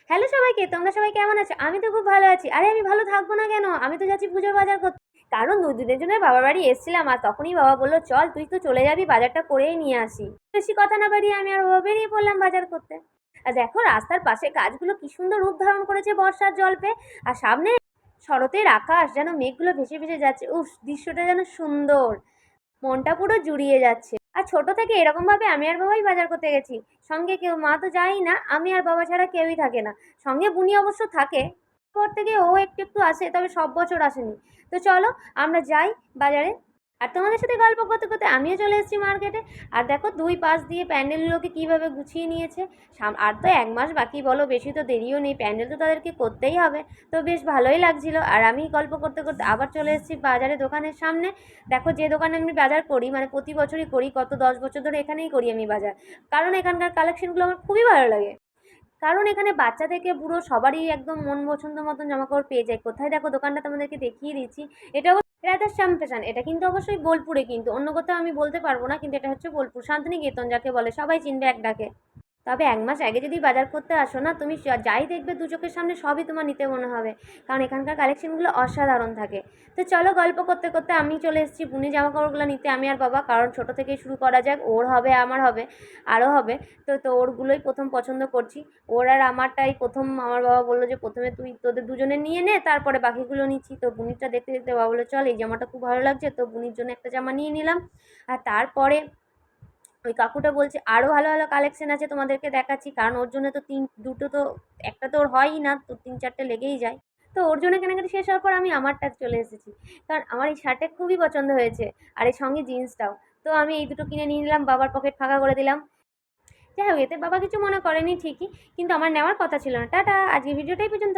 Hello সবাইকে, তোমরা সবাই কেমন আছো? আমি তো খুব ভালো আছি। আরে আমি ভালো থাকবো না কেন? আমি তো যাচ্ছি পুজোর বাজার করতে। কারণ 2 দিনের জন্য বাবার বাড়ি এসেছিলাম, আর তখনই বাবা বললো চল তুই তো চলে যাবি, বাজারটা করেই নিয়ে আসি। বেশি কথা না বাড়িয়ে আমি আর বাবা বেরিয়ে পড়লাম বাজার করতে। আর দেখো রাস্তার পাশে গাছগুলো কি সুন্দর রূপ ধারণ করেছে বর্ষার জল পেয়ে। আর সামনে শরতের আকাশ যেন মেঘগুলো ভেসে ভেসে যাচ্ছে। উফ, দৃশ্যটা যেন সুন্দর, মনটা পুরো জুড়িয়ে যাচ্ছে। আর ছোট থেকে এরকম ভাবে আমি আর বাবাই বাজার করতে গেছি। সঙ্গে কেউ, মা তো যায়ই না, আমি আর বাবা ছাড়া কেউই থাকে না। সঙ্গে বুনি অবশ্য থাকে, পর থেকে ও একটু একটু আসে, তবে সব বছর আসেনি। তো চলো আমরা যাই বাজারে। আর তোমাদের সাথে গল্প করতে করতে আমিও চলে এসেছি মার্কেটে। আর দেখো দুই পাশ দিয়ে প্যান্ডেলগুলোকে কিভাবে গুছিয়ে নিয়েছে। আর তো 1 মাস বাকি, বলো বেশি তো দেরিও নেই, প্যান্ডেল তো তাদেরকে করতেই হবে। তো বেশ ভালোই লাগছিল। আর আমি গল্প করতে করতে আবার চলে এসেছি বাজারে, দোকানের সামনে। দেখো যে দোকানে আমি বাজার করি, মানে প্রতি বছরই করি, গত 10 বছর ধরে এখানেই করি আমি বাজার। কারণ এখানকার কালেকশনগুলো আমার খুবই ভালো লাগে। কারণ এখানে বাচ্চা থেকে বুড়ো সবারই একদম মন পছন্দ মতন জামাকাপড় পেয়ে যায়। কোথায় দেখো দোকানটা তোমাদেরকে দেখিয়ে দিচ্ছি। এটা রাধাশ্যাম ফ্যাশন। এটা কিন্তু অবশ্যই বোলপুরে, কিন্তু অন্য কোথাও আমি বলতে পারবো না, কিন্তু এটা হচ্ছে বোলপুর শান্তিনিকেতন যাকে বলে, সবাই চিনবে এক ডাকে। তবে 1 মাস আগে যদি বাজার করতে আসো না, তুমি যাই দেখবে দু চোখের সামনে সবই তোমার নিতে মনে হবে। কারণ এখানকার কালেকশনগুলো অসাধারণ থাকে। তো চলো গল্প করতে করতে আমি চলে এসেছি বুনি জামা কাপড়গুলো নিতে, আমি আর বাবা। কারণ ছোটো থেকেই শুরু করা যাক, ওর হবে আমার হবে আরও হবে। তো ওরগুলোই প্রথম পছন্দ করছি। ওর আর আমারটাই প্রথম। আমার বাবা বললো যে প্রথমে তুই তোদের দুজনে নিয়ে নে, তারপরে বাকিগুলো নিচ্ছি। তো বুনিরটা দেখতে দেখতে বাবা বললো চল এই জামাটা খুব ভালো লাগছে, তো বুনির জন্য একটা জামা নিয়ে নিলাম। আর তারপরে ওই কাকুটা বলছে আরও ভালো ভালো কালেকশন আছে, তোমাদেরকে দেখাচ্ছি। কারণ ওর জন্য তো দুটো তো, একটা তো ওর হয়ই না, তো 3-4টে লেগেই যায়। তো ওর জন্য কেনাকাটি শেষ হওয়ার পর আমি আমারটা চলে এসেছি। কারণ আমার এই শার্টটা খুবই পছন্দ হয়েছে, আর এর সঙ্গে জিন্সটাও। তো আমি এই দুটো কিনে নিয়ে নিলাম, বাবার পকেট ফাঁকা করে দিলাম। যাই হোক, এতে বাবা কিছু মনে করেনি ঠিকই, কিন্তু আমার নেওয়ার কথা ছিল না। টাটা, আজকে ভিডিওটাই পর্যন্ত।